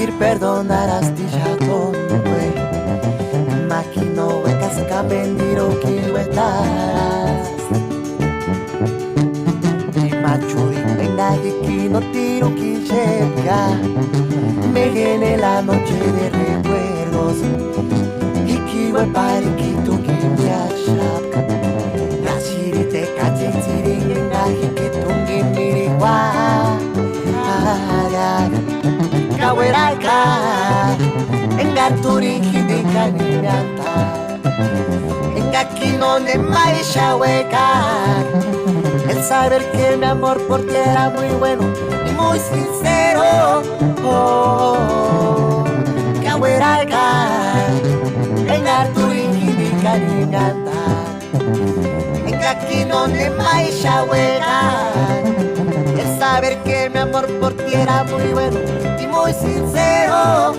pedir perdonar asti jatongue Makino wekas kabendiro kiwetas Machuri venga hiki no tiro kichepka Me viene la noche de recuerdos Hiki we pariki tungi miashap Nashirite kachitsiri nga hiki tungi miriwa Kaweraka Engaturi hidika niñata Engakino ne maisha weka El saber que mi amor por ti era muy bueno y muy sincero. Kaweraka Engaturi hidika niñata Engakino ne maisha weka El saber que mi amor por ti era muy bueno y muy sincero.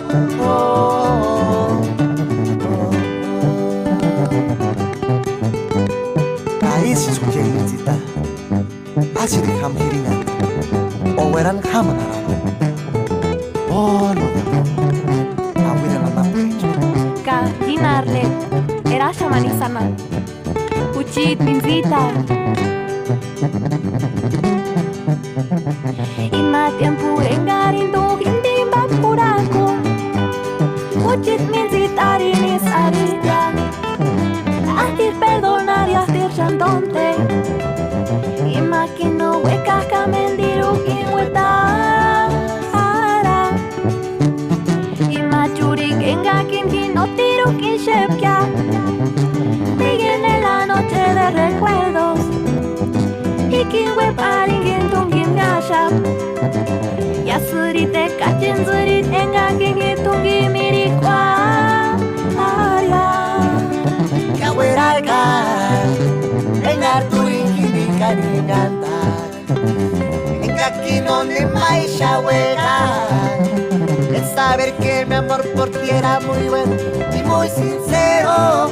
País es un yelicita, así de hamhiringan, o eran hamanara. Oh, no de amor, awira la mapecho. Kahinarle, era shamanisana. Uchit pinzita. Ima tiempo engarinto hindi bakuraco Uchit minzit arinis arista Astir perdonar y astir chantonte Ima kino weka kamendiru kinweta Ara Ima churik enga kin kino tiru kin shepkia Viene la noche de recuerdos Ikiwe paringin tungin ngashap Yasurite kachinzurit engangin tungi mirikwa Arya Kaweraka Engarturi hidika niñata Engakino ne maisha weka El saber que mi amor por ti era muy bueno y muy sincero.